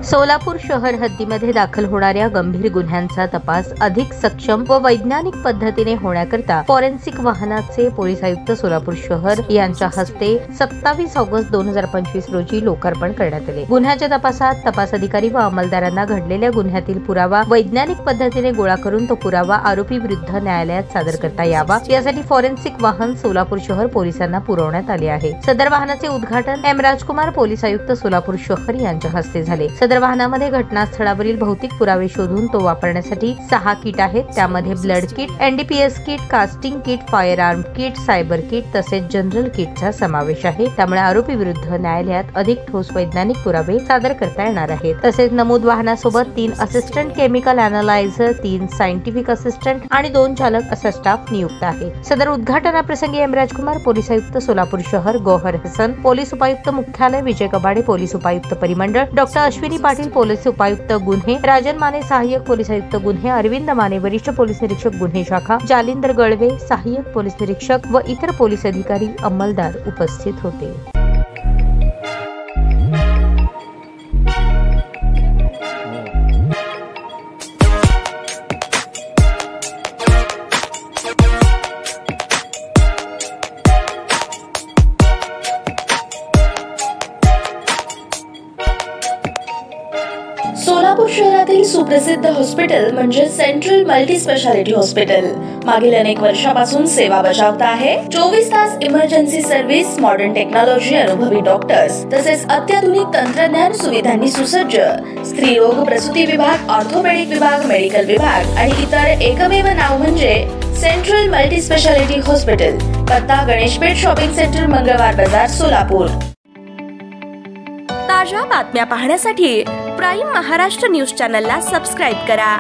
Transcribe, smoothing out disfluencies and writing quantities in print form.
सोलापूर शहर हद्दीमध्ये दाखल होणाऱ्या गंभीर गुन्ह्यांचा तपास अधिक सक्षम व वैज्ञानिक पद्धतीने होण्याकरता फॉरेन्सिक वाहनाचे पोलीस आयुक्त सोलापूर शहर यांच्या हस्ते 27 ऑगस्ट 2025 रोजी लोकार्पण करण्यात आले। गुन्ह्याच्या तपासात तपास अधिकारी व अंमलदारांना घडलेल्या गुन्ह्यातील पुरावा वैज्ञानिक पद्धतीने गोळा करून तो पुरावा आरोपी विरुद्ध न्यायालयात सादर करता यावा यासाठी फॉरेन्सिक वाहन सोलापूर शहर पोलिसांना पुरवण्यात आले आहे। सदर वाहनाचे उद्घाटन एम राजकुमार पोलीस आयुक्त सोलापूर शहर यांच्या हस्ते झाले। सदर वाहनामध्ये घटनास्थळावरील भौतिक पुरावे शोधून तो वापरण्यासाठी 6 किट आहेत। त्यामध्ये blood kit, NDPS kit, casting kit, fire arm kit, cyber kit तसेच जनरल किटचा समावेश आहे। त्यामुळे आरोपी विरुद्ध न्यायालयात अधिक ठोस वैज्ञानिक पुरावे सादर करता येणार आहेत। तसेच नमूद वाहनासोबत 3 assistant chemical analyser, 3 scientific assistant आणि 2 चालक असा स्टाफ नियुक्त आहे। सदर उद्घाटनाप्रसंगी एम राजकुमार पोलीस आयुक्त सोलापूर शहर, गौहर हसन पोलीस उपायुक्त मुख्यालय, विजय कबाडे पोलीस उपायुक्त परिमंडळ, डॉक्टर अश्विनी पाटील पोलीस उपायुक्त गुन्हे, राजन माने सहाय्यक पोलीस आयुक्त गुन्हे, अरविंद माने वरिष्ठ पोलीस निरीक्षक गुन्हे शाखा, जालिंदर गळवे सहाय्यक पोलीस निरीक्षक व इतर पोलीस अधिकारी अंमलदार उपस्थित होते। सोलापूर शहरातील सुप्रसिद्ध हॉस्पिटल म्हणजे सेंट्रल मल्टी स्पेशालिटी हॉस्पिटल मागील अनेक वर्षापासून सेवा बजावत आहे। 24 तास इमर्जन्सी सर्व्हिस, मॉडर्न टेक्नॉलॉजी, अनुभवी डॉक्टर्स तसेच अत्याधुनिक तंत्रज्ञान सुविधांनी सुसज्ज स्त्रीरोग प्रसूती विभाग, ऑर्थोपेडिक विभाग, मेडिकल विभाग आणि इतर एकमेव नाव म्हणजे सेंट्रल मल्टी स्पेशालिटी हॉस्पिटल। पत्ता गणेशपेठ शॉपिंग सेंटर, मंगळवार बाजार, सोलापूर। ताज्या बातम्या पाहण्यासाठी प्राईम महाराष्ट्र न्यूज चॅनलला सबस्क्राईब करा।